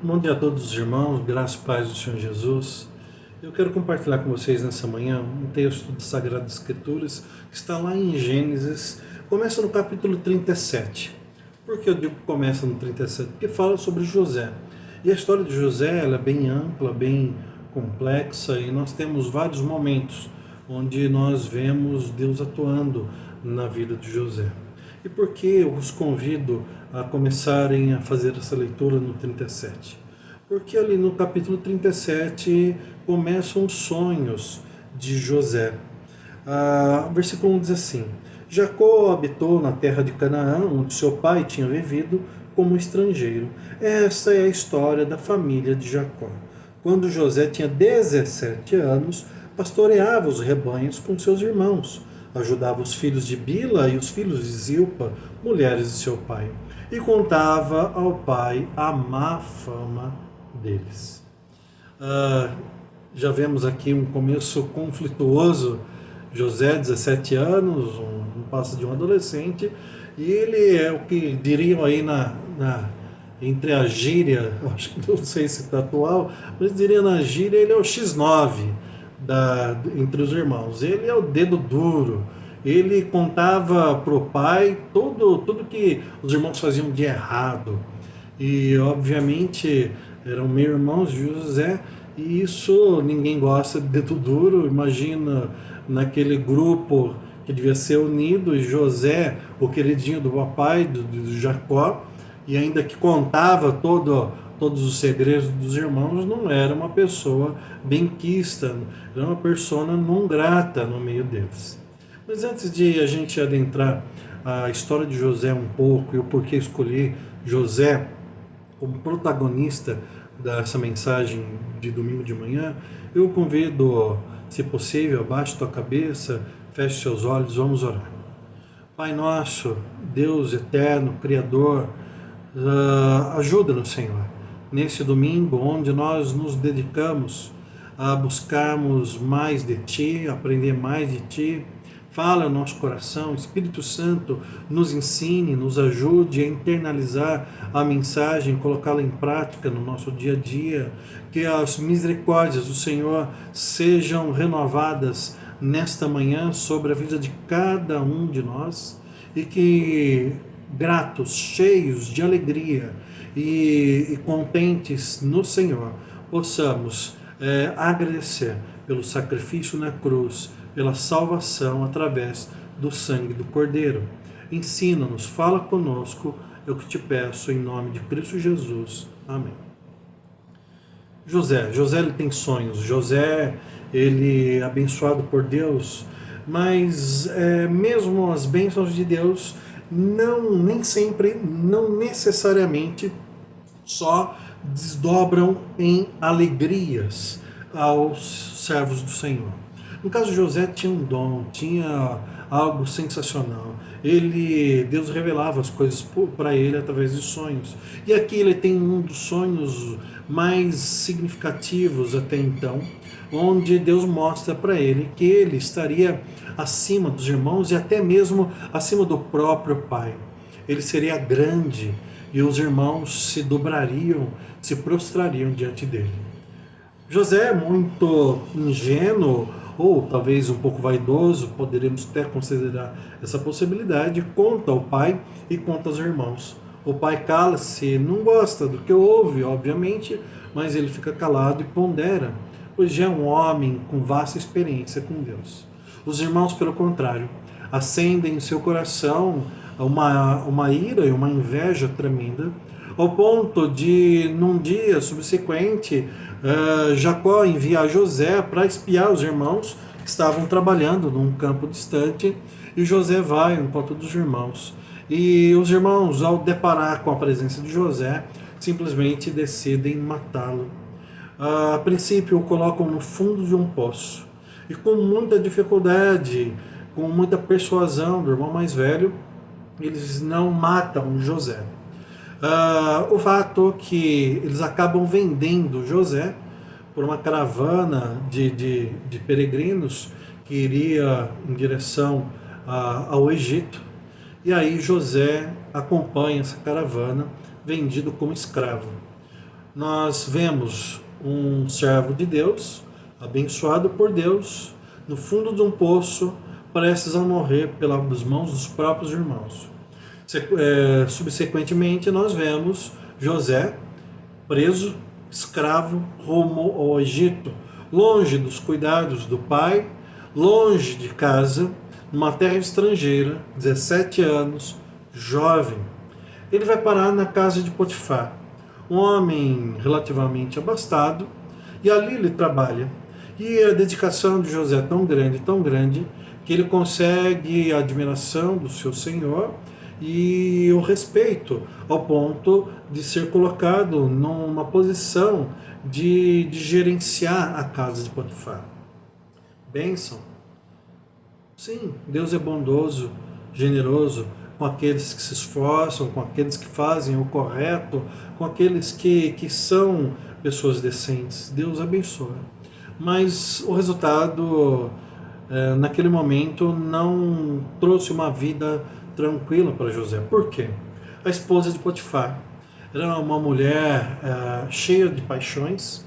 Bom dia a todos os irmãos, graças e paz do Senhor Jesus. Eu quero compartilhar com vocês nessa manhã um texto das Sagradas Escrituras que está lá em Gênesis, começa no capítulo 37. Por que eu digo que começa no 37? Porque fala sobre José. E a história de José ela é bem ampla, bem complexa, e nós temos vários momentos onde nós vemos Deus atuando na vida de José. E por que eu os convido a começarem a fazer essa leitura no 37? Porque ali no capítulo 37 começam os sonhos de José. O versículo 1 diz assim: Jacó habitou na terra de Canaã, onde seu pai tinha vivido como estrangeiro. Essa é a história da família de Jacó. Quando José tinha 17 anos, pastoreava os rebanhos com seus irmãos, ajudava os filhos de Bila e os filhos de Zilpa, mulheres de seu pai, e contava ao pai a má fama deles. Já vemos aqui um começo conflituoso. José, 17 anos, não passa de um adolescente, e ele é o que diriam aí entre a gíria, acho que não sei se está atual, mas diria na gíria, ele é o X9 entre os irmãos. Ele é o dedo duro. Ele contava para o pai tudo que os irmãos faziam de errado. E, obviamente, eram meio irmãos de José, e isso ninguém gosta de dedo duro. Imagina naquele grupo que devia ser unido, e José, o queridinho do papai, do Jacó, e ainda que contava todos os segredos dos irmãos, não era uma pessoa benquista, era uma persona não grata no meio deles. Mas antes de a gente adentrar a história de José um pouco e o porquê escolhi José como protagonista dessa mensagem de domingo de manhã, eu convido, se possível, abaixe tua cabeça, feche seus olhos, vamos orar. Pai nosso, Deus eterno, Criador, ajuda-nos, Senhor, nesse domingo onde nós nos dedicamos a buscarmos mais de Ti, aprender mais de Ti. Fala ao nosso coração, Espírito Santo, nos ensine, nos ajude a internalizar a mensagem, colocá-la em prática no nosso dia a dia, que as misericórdias do Senhor sejam renovadas nesta manhã sobre a vida de cada um de nós, e que gratos, cheios de alegria e contentes no Senhor, possamos agradecer pelo sacrifício na cruz, pela salvação através do sangue do Cordeiro. Ensina-nos, fala conosco, eu que te peço em nome de Cristo Jesus. Amém. José ele tem sonhos. José, ele é abençoado por Deus, mas mesmo as bênçãos de Deus nem sempre, não necessariamente só desdobram em alegrias aos servos do Senhor. No caso de José, tinha um dom, tinha algo sensacional. Deus revelava as coisas para ele através de sonhos. E aqui ele tem um dos sonhos mais significativos até então, onde Deus mostra para ele que ele estaria acima dos irmãos e até mesmo acima do próprio pai. Ele seria grande e os irmãos se dobrariam, se prostrariam diante dele. José é muito ingênuo, ou talvez um pouco vaidoso, poderemos até considerar essa possibilidade, conta ao pai e conta aos irmãos. O pai cala-se, não gosta do que ouve, obviamente, mas ele fica calado e pondera, pois já é um homem com vasta experiência com Deus. Os irmãos, pelo contrário, acendem em seu coração uma ira e uma inveja tremenda, ao ponto de, num dia subsequente, Jacó enviar José para espiar os irmãos que estavam trabalhando num campo distante, e José vai ao encontro dos irmãos. E os irmãos, ao deparar com a presença de José, simplesmente decidem matá-lo. A princípio, o colocam no fundo de um poço, e com muita dificuldade, com muita persuasão do irmão mais velho, eles não matam José. O fato que eles acabam vendendo José por uma caravana de peregrinos que iria em direção ao Egito, e aí José acompanha essa caravana vendido como escravo. nós vemos um servo de Deus, abençoado por Deus, no fundo de um poço, prestes a morrer pelas mãos dos próprios irmãos. Subsequentemente, nós vemos José preso, escravo, rumo ao Egito, longe dos cuidados do pai, longe de casa, numa terra estrangeira, 17 anos, jovem. Ele vai parar na casa de Potifar, um homem relativamente abastado, e ali ele trabalha. E a dedicação de José é tão grande, que ele consegue a admiração do seu senhor e o respeito, ao ponto de ser colocado numa posição de gerenciar a casa de Potifar. Bênção. Sim, Deus é bondoso, generoso, com aqueles que se esforçam, com aqueles que fazem o correto, com aqueles que são pessoas decentes. Deus abençoa. Mas o resultado, naquele momento, não trouxe uma vida tranquila para José. Por quê? A esposa de Potifar era uma mulher cheia de paixões,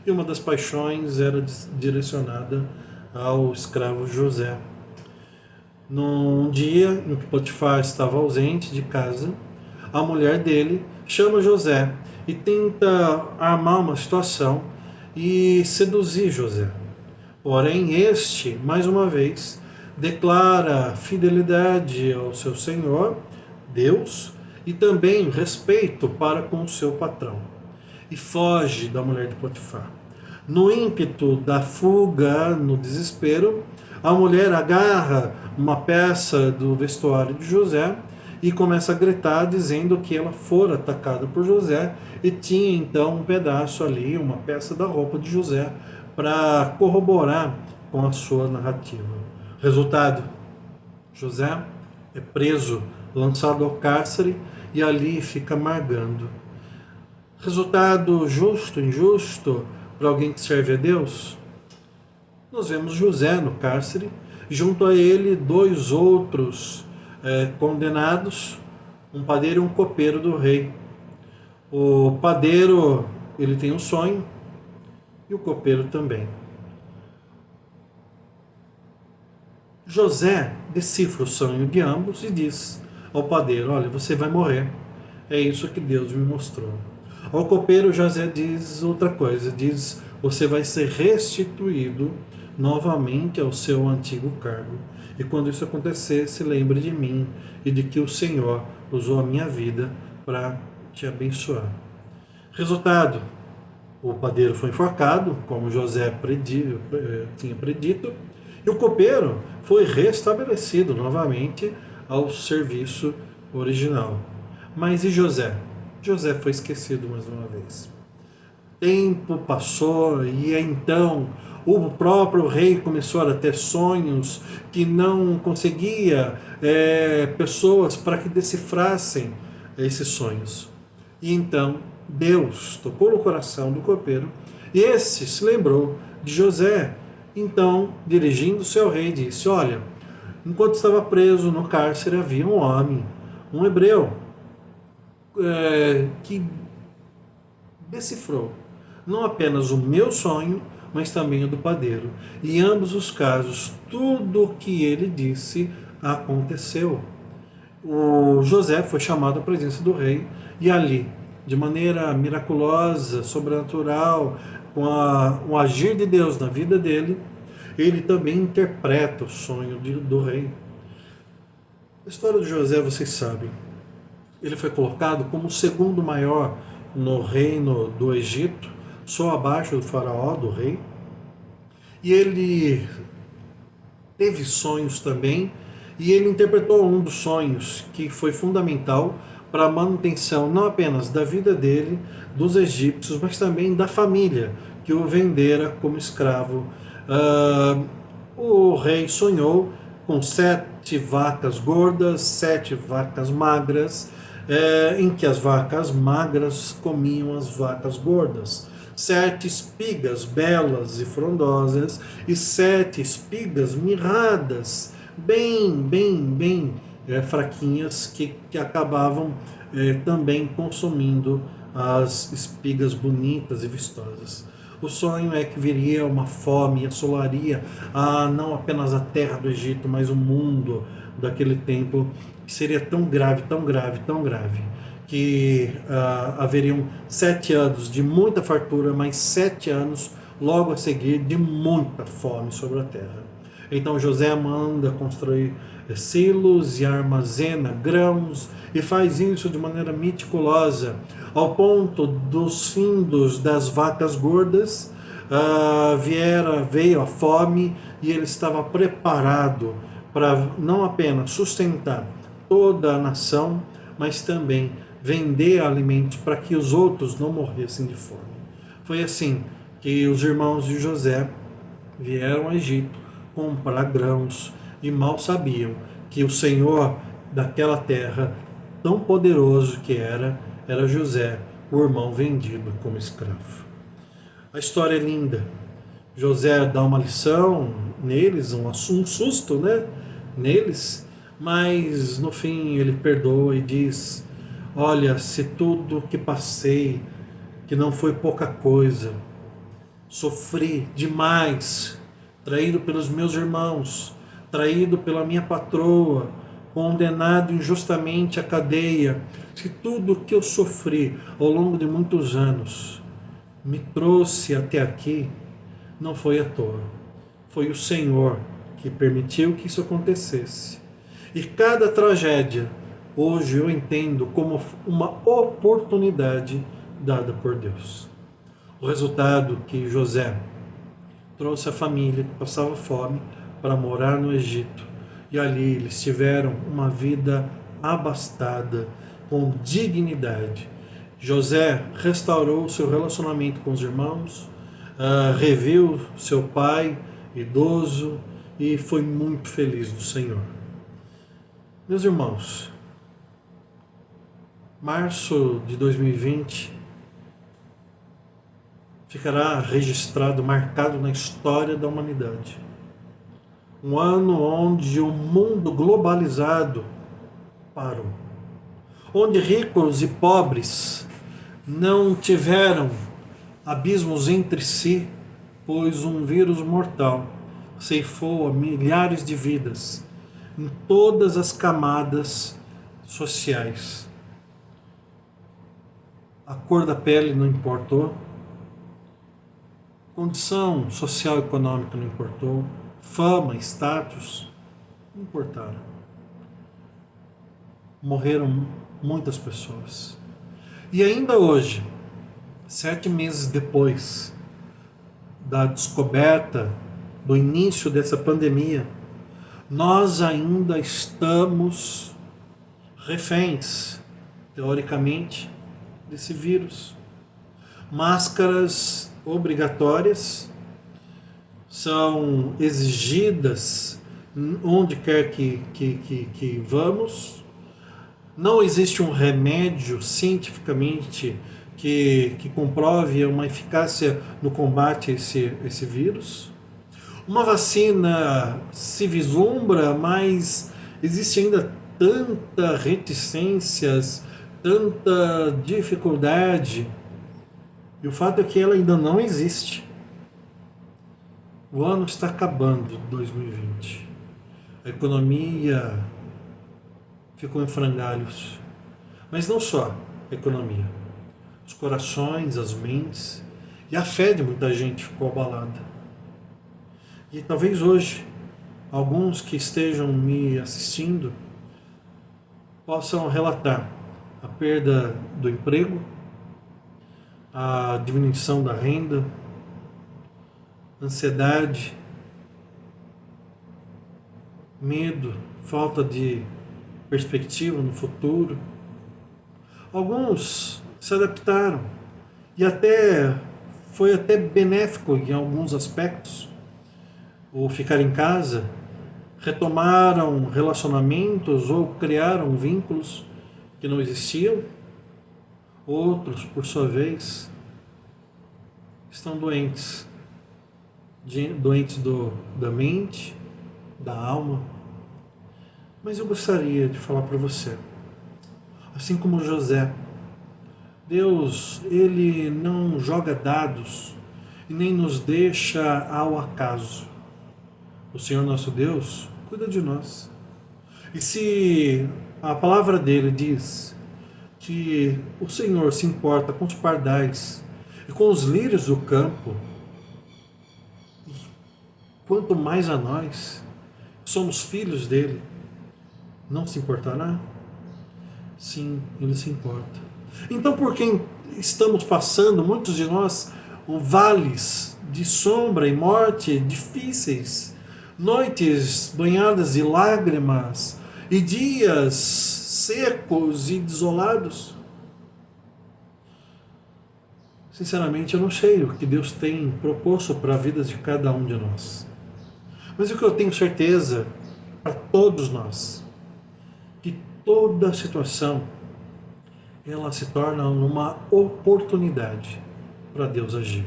e uma das paixões era direcionada ao escravo José. Num dia em que Potifar estava ausente de casa, a mulher dele chama José e tenta armar uma situação e seduzir José. Porém, este, mais uma vez, declara fidelidade ao seu Senhor, Deus, e também respeito para com o seu patrão, e foge da mulher de Potifar. No ímpeto da fuga, no desespero, a mulher agarra uma peça do vestuário de José e começa a gritar, dizendo que ela fora atacada por José e tinha então um pedaço ali, uma peça da roupa de José, para corroborar com a sua narrativa. Resultado: José é preso, lançado ao cárcere e ali fica amargando. Resultado justo, injusto para alguém que serve a Deus? Nós vemos José no cárcere, junto a ele dois outros condenados, um padeiro e um copeiro do rei. O padeiro, ele tem um sonho, e o copeiro também. José decifra o sonho de ambos e diz ao padeiro: olha, você vai morrer, é isso que Deus me mostrou. Ao copeiro, José diz outra coisa, diz: você vai ser restituído novamente ao seu antigo cargo. E quando isso acontecer, se lembre de mim e de que o Senhor usou a minha vida para te abençoar. Resultado: o padeiro foi enforcado, como José tinha predito, e o copeiro foi restabelecido novamente ao serviço original. Mas e José? José foi esquecido mais uma vez. Tempo passou e então o próprio rei começou a ter sonhos que não conseguia pessoas para que decifrassem esses sonhos. E então Deus tocou no coração do copeiro e esse se lembrou de José. Então, dirigindo-se ao rei, disse: olha, enquanto estava preso no cárcere havia um homem, um hebreu, que decifrou não apenas o meu sonho, mas também o do padeiro. E em ambos os casos, tudo o que ele disse aconteceu. O José foi chamado à presença do rei e ali, de maneira miraculosa, sobrenatural, com o agir de Deus na vida dele, ele também interpreta o sonho do rei. A história de José, vocês sabem, ele foi colocado como o segundo maior no reino do Egito, só abaixo do faraó, do rei. E ele teve sonhos também, e ele interpretou um dos sonhos que foi fundamental para a manutenção não apenas da vida dele, dos egípcios, mas também da família que o vendera como escravo. O rei sonhou com 7 vacas gordas, 7 vacas magras, em que as vacas magras comiam as vacas gordas. 7 espigas belas e frondosas e 7 espigas mirradas, bem fraquinhas, que acabavam também consumindo as espigas bonitas e vistosas. O sonho é que viria uma fome e assolaria não apenas a terra do Egito, mas o mundo daquele tempo, que seria tão grave, tão grave, tão grave, que haveriam 7 anos de muita fartura, mas 7 anos logo a seguir de muita fome sobre a terra. Então José manda construir silos e armazena grãos e faz isso de maneira meticulosa, ao ponto dos findos das vacas gordas veio a fome e ele estava preparado para não apenas sustentar toda a nação, mas também vender alimentos para que os outros não morressem de fome. Foi assim que os irmãos de José vieram ao Egito comprar grãos e mal sabiam que o Senhor daquela terra, tão poderoso que era José, o irmão vendido como escravo. A história é linda. José dá uma lição neles, um susto, né? Neles, mas no fim ele perdoa e diz: olha, se tudo que passei, que não foi pouca coisa, sofri demais, traído pelos meus irmãos, traído pela minha patroa, condenado injustamente à cadeia, se tudo que eu sofri ao longo de muitos anos me trouxe até aqui, não foi à toa. Foi o Senhor que permitiu que isso acontecesse. E cada tragédia, hoje eu entendo como uma oportunidade dada por Deus. O resultado que José trouxe a família que passava fome para morar no Egito. E ali eles tiveram uma vida abastada, com dignidade. José restaurou seu relacionamento com os irmãos, reviu seu pai idoso e foi muito feliz do Senhor. Meus irmãos, março de 2020 ficará registrado, marcado na história da humanidade. Um ano onde o mundo globalizado parou. Onde ricos e pobres não tiveram abismos entre si, pois um vírus mortal ceifou a milhares de vidas em todas as camadas sociais. A cor da pele não importou, condição social e econômica não importou, fama, status, não importaram. Morreram muitas pessoas. E ainda hoje, 7 meses depois da descoberta, do início dessa pandemia, nós ainda estamos reféns, teoricamente, desse vírus. Máscaras obrigatórias são exigidas onde quer que vamos. Não existe um remédio cientificamente que comprove uma eficácia no combate a esse vírus. Uma vacina se vislumbra, mas existe ainda tanta reticências, tanta dificuldade. E o fato é que ela ainda não existe. O ano está acabando, 2020. A economia ficou em frangalhos. Mas não só a economia. Os corações, as mentes e a fé de muita gente ficou abalada. E talvez hoje, alguns que estejam me assistindo possam relatar a perda do emprego, a diminuição da renda, ansiedade, medo, falta de perspectiva no futuro. Alguns se adaptaram e foi até benéfico em alguns aspectos o ficar em casa, retomaram relacionamentos ou criaram vínculos que não existiam. Outros, por sua vez, estão doentes, da mente, da alma. Mas eu gostaria de falar para você, assim como José, Deus, Ele não joga dados e nem nos deixa ao acaso. O Senhor nosso Deus cuida de nós. E se a palavra dele diz que o Senhor se importa com os pardais e com os lírios do campo, quanto mais a nós, somos filhos dele, não se importará? Sim, ele se importa. Então, por quem estamos passando, muitos de nós, vales de sombra e morte difíceis, noites banhadas de lágrimas e dias secos e desolados, sinceramente eu não sei o que Deus tem proposto para a vida de cada um de nós. Mas o que eu tenho certeza para todos nós, que toda situação ela se torna uma oportunidade para Deus agir.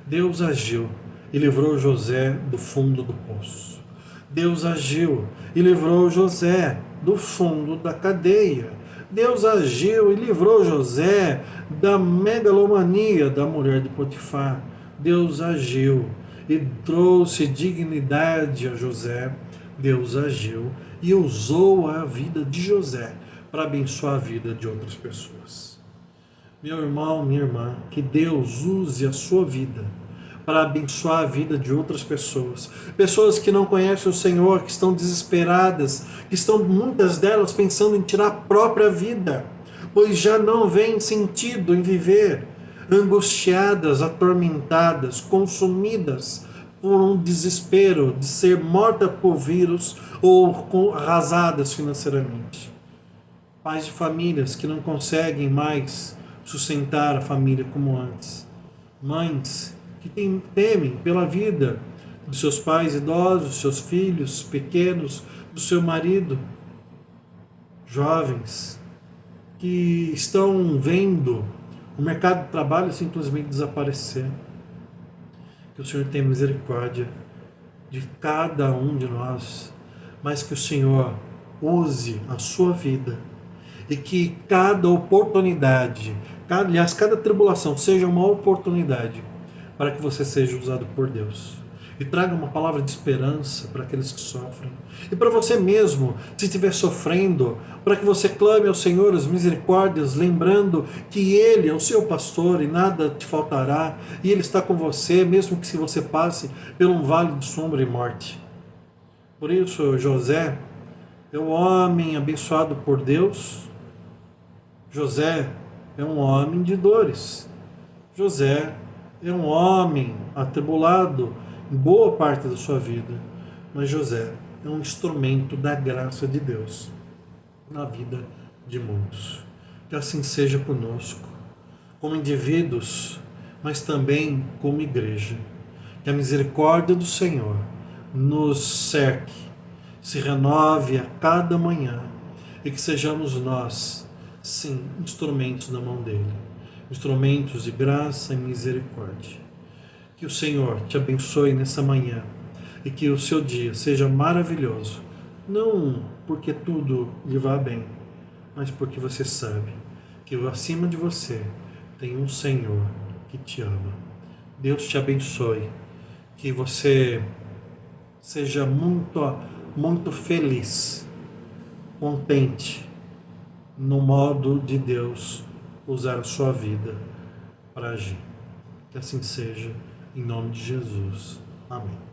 Deus agiu e livrou José do fundo do poço. Deus agiu e livrou José do fundo da cadeia. Deus agiu e livrou José da megalomania da mulher de Potifar. Deus agiu e trouxe dignidade a José. Deus agiu e usou a vida de José para abençoar a vida de outras pessoas. Meu irmão, minha irmã, que Deus use a sua vida para abençoar a vida de outras pessoas. Pessoas que não conhecem o Senhor, que estão desesperadas, que estão muitas delas pensando em tirar a própria vida, pois já não vêem sentido em viver, angustiadas, atormentadas, consumidas por um desespero de ser morta por vírus ou arrasadas financeiramente. Pais de famílias que não conseguem mais sustentar a família como antes. Mães que temem pela vida dos seus pais idosos, dos seus filhos pequenos, do seu marido. Jovens que estão vendo o mercado de trabalho simplesmente desaparecer. Que o Senhor tenha misericórdia de cada um de nós, mas que o Senhor use a sua vida e que cada oportunidade, cada tribulação seja uma oportunidade para que você seja usado por Deus. E traga uma palavra de esperança para aqueles que sofrem. E para você mesmo, se estiver sofrendo, para que você clame ao Senhor as misericórdias, lembrando que Ele é o seu pastor e nada te faltará. E Ele está com você, mesmo que se você passe por um vale de sombra e morte. Por isso, José é um homem abençoado por Deus. José é um homem de dores. José é um homem atribulado em boa parte da sua vida, mas José é um instrumento da graça de Deus na vida de muitos. Que assim seja conosco, como indivíduos, mas também como igreja. Que a misericórdia do Senhor nos cerque, se renove a cada manhã e que sejamos nós, sim, instrumentos na mão dele. Instrumentos de graça e misericórdia. Que o Senhor te abençoe nessa manhã e que o seu dia seja maravilhoso, não porque tudo lhe vá bem, mas porque você sabe que acima de você tem um Senhor que te ama. Deus te abençoe, que você seja muito feliz, contente no modo de Deus usar a sua vida para agir. Que assim seja, em nome de Jesus. Amém.